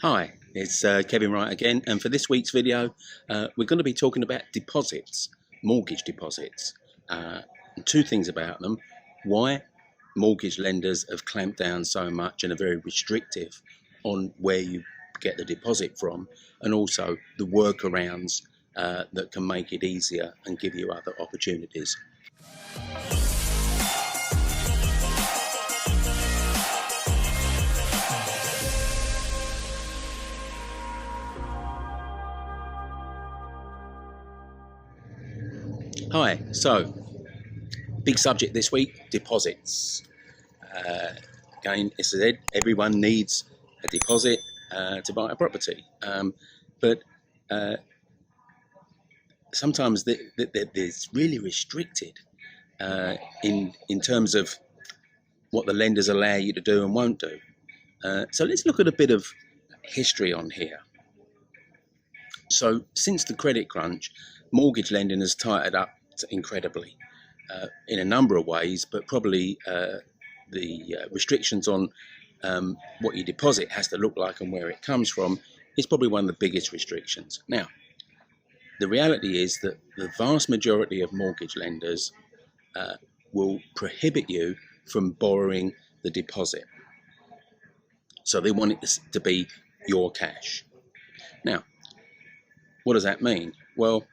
Hi, it's Kevin Wright again, and for this week's video we're going to be talking about deposits, mortgage deposits. Two things about them: why mortgage lenders have clamped down so much and are very restrictive on where you get the deposit from, and also the workarounds that can make it easier and give you other opportunities. Hi, so big subject this week: deposits. Again, as I said, everyone needs a deposit to buy a property, but sometimes there's really restricted in terms of what the lenders allow you to do and won't do. So let's look at a bit of history on here. So since the credit crunch, mortgage lending has tightened up incredibly in a number of ways, but probably the restrictions on what your deposit has to look like and where it comes from is probably one of the biggest restrictions. Now, the reality is that the vast majority of mortgage lenders will prohibit you from borrowing the deposit. So they want it to be your cash. Now, what does that mean? Well,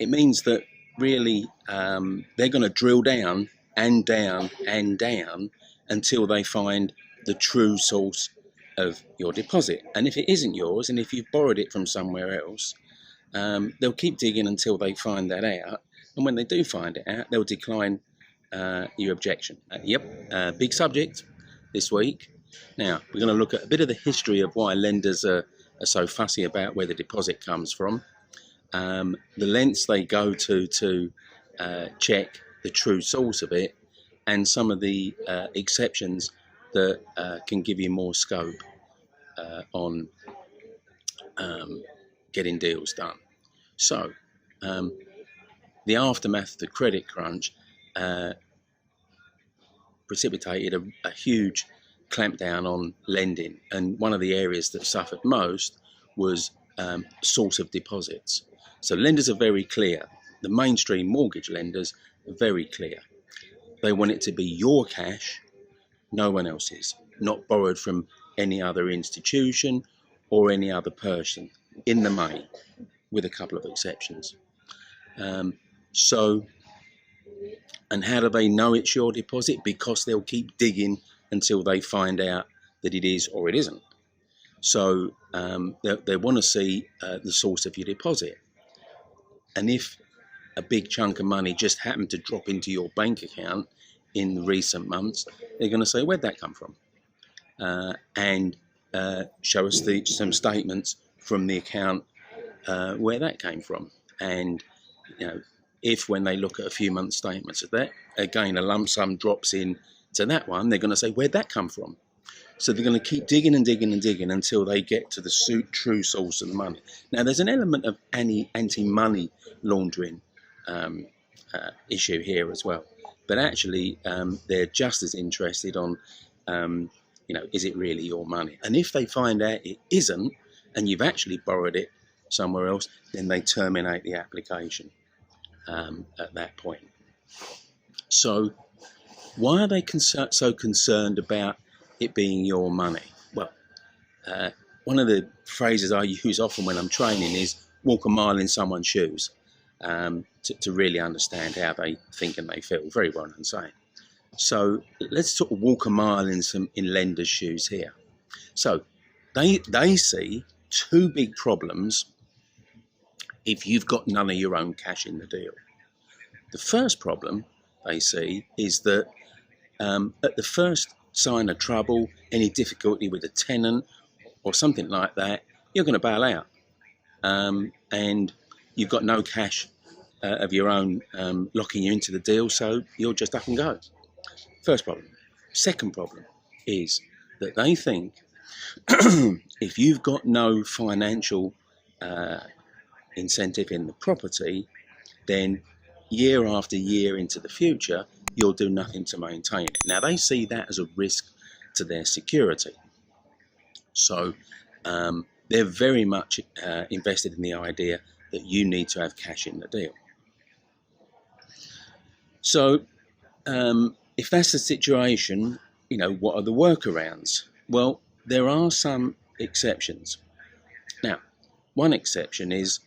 it means that really they're going to drill down and down and down until they find the true source of your deposit. And if it isn't yours, and if you've borrowed it from somewhere else, they'll keep digging until they find that out. And when they do find it out, they'll decline your objection. Big subject this week. Now, we're going to look at a bit of the history of why lenders are so fussy about where the deposit comes from, the lengths they go to check the true source of it, and some of the exceptions that can give you more scope on getting deals done. So, the aftermath of the credit crunch precipitated a huge clampdown on lending, and one of the areas that suffered most was source of deposits. So lenders are very clear. The mainstream mortgage lenders are very clear. They want it to be your cash, no one else's, not borrowed from any other institution or any other person, in the main, with a couple of exceptions. And how do they know it's your deposit? Because they'll keep digging until they find out that it is or it isn't. So they want to see the source of your deposit. And if a big chunk of money just happened to drop into your bank account in recent months, they're going to say, where'd that come from? And show us some statements from the account where that came from. And, you know, if when they look at a few months' statements of that, again, a lump sum drops in to that one, they're going to say, where'd that come from? So they're going to keep digging and digging and digging until they get to the true source of the money. Now, there's an element of anti-money laundering issue here as well. But actually, they're just as interested on, is it really your money? And if they find out it isn't, and you've actually borrowed it somewhere else, then they terminate the application at that point. So why are they so concerned about it being your money? Well, one of the phrases I use often when I'm training is walk a mile in someone's shoes, to really understand how they think and they feel. Very well known saying. So let's sort of walk a mile in lenders' shoes here. So they see two big problems if you've got none of your own cash in the deal. The first problem they see is that at the first sign of trouble, any difficulty with a tenant or something like that, you're going to bail out, and you've got no cash of your own locking you into the deal, so you'll just up and go. First problem. Second problem is that they think if you've got no financial incentive in the property, then year after year into the future, you'll do nothing to maintain it. Now, they see that as a risk to their security. So they're very much invested in the idea that you need to have cash in the deal. So if that's the situation, what are the workarounds? Well, there are some exceptions. Now, one exception is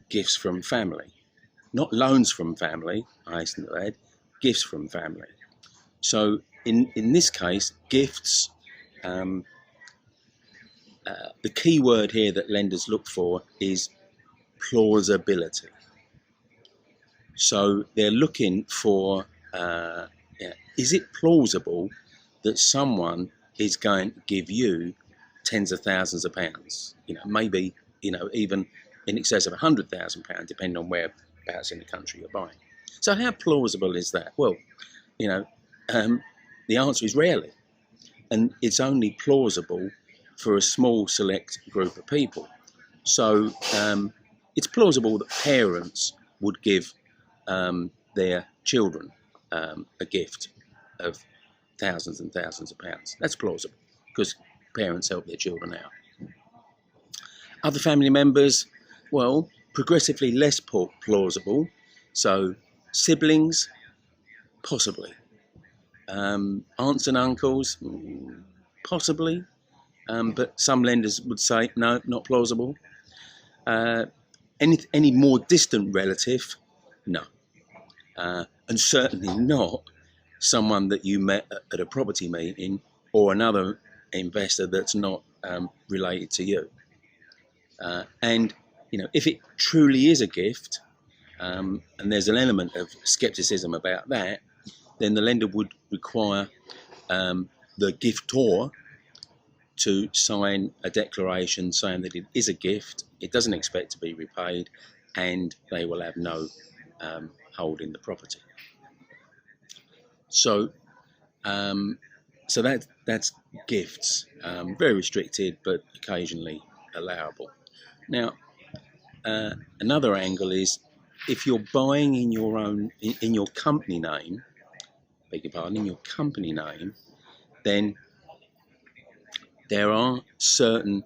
gifts from family. Not loans from family, I hasten to add, gifts from family. So in this case, gifts, the key word here that lenders look for is plausibility. So they're looking for, is it plausible that someone is going to give you tens of thousands of pounds? Maybe, even in excess of £100,000, depending on whereabouts in the country you're buying. So how plausible is that? Well, the answer is rarely. And it's only plausible for a small select group of people. So it's plausible that parents would give their children a gift of thousands and thousands of pounds. That's plausible because parents help their children out. Other family members, well, progressively less plausible. So siblings, possibly. Aunts and uncles, possibly. But some lenders would say, no, not plausible. Any more distant relative, no. And certainly not someone that you met at a property meeting or another investor that's not related to you. And if it truly is a gift, and there's an element of skepticism about that, then the lender would require the giftor to sign a declaration saying that it is a gift, it doesn't expect to be repaid, and they will have no hold in the property. So that's gifts, very restricted, but occasionally allowable. Now, another angle is if you're buying in your own, in your company name, beg your pardon, in your company name, then there are certain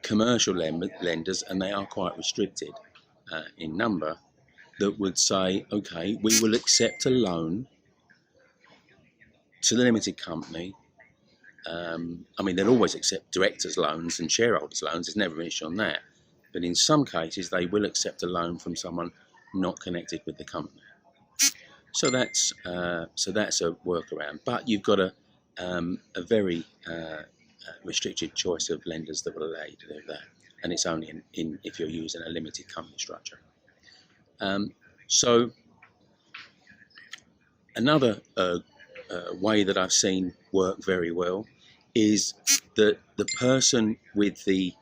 commercial lenders, and they are quite restricted in number, that would say, okay, we will accept a loan to the limited company. They'll always accept directors' loans and shareholders' loans. There's never an issue on that. But in some cases, they will accept a loan from someone not connected with the company. So that's a workaround. But you've got a very restricted choice of lenders that will allow you to do that, and it's only if you're using a limited company structure. So another way that I've seen work very well is that the person with the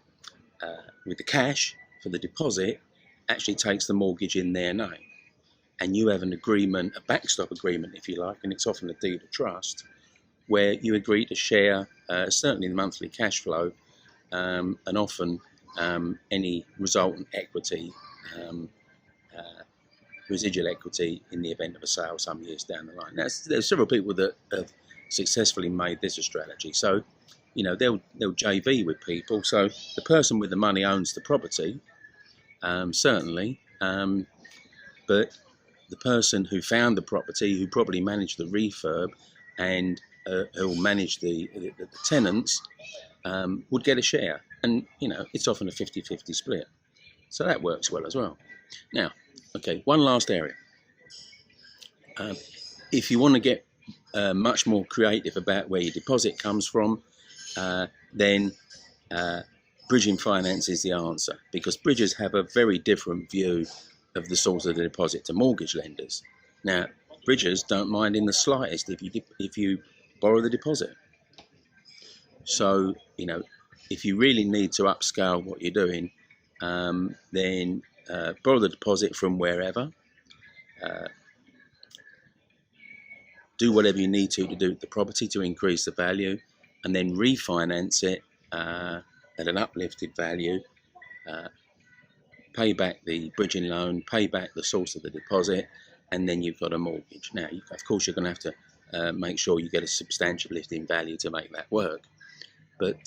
cash for the deposit actually takes the mortgage in their name, and you have an agreement, a backstop agreement if you like, and it's often a deed of trust, where you agree to share certainly the monthly cash flow, and often any resultant equity, residual equity in the event of a sale some years down the line. There's several people that have successfully made this a strategy. So, they'll JV with people. So the person with the money owns the property, certainly, but the person who found the property, who probably managed the refurb, and who'll manage the tenants, would get a share. And, it's often a 50-50 split. So that works well as well. Now, okay, one last area. If you want to get much more creative about where your deposit comes from, then bridging finance is the answer, because bridgers have a very different view of the source of the deposit to mortgage lenders. Now, bridgers don't mind in the slightest if you borrow the deposit. So, if you really need to upscale what you're doing, then borrow the deposit from wherever. Do whatever you need to do with the property to increase the value, and then refinance it at an uplifted value. Pay back the bridging loan, pay back the source of the deposit, and then you've got a mortgage. Now, of course, you're going to have to make sure you get a substantial lift in value to make that work. but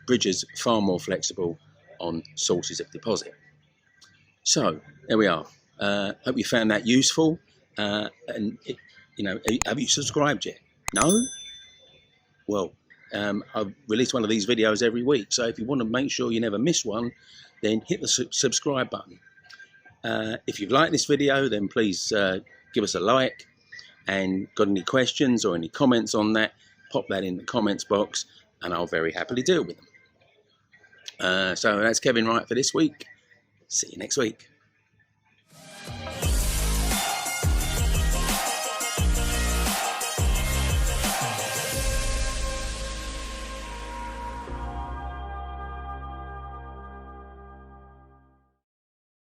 Bridger's far more flexible on sources of deposit. So there we are. Hope you found that useful. Have you subscribed yet? No? Well, I release one of these videos every week. So if you want to make sure you never miss one, then hit the subscribe button. If you've liked this video, then please give us a like. And got any questions or any comments on that, pop that in the comments box, and I'll very happily deal with them. So that's Kevin Wright for this week. See you next week.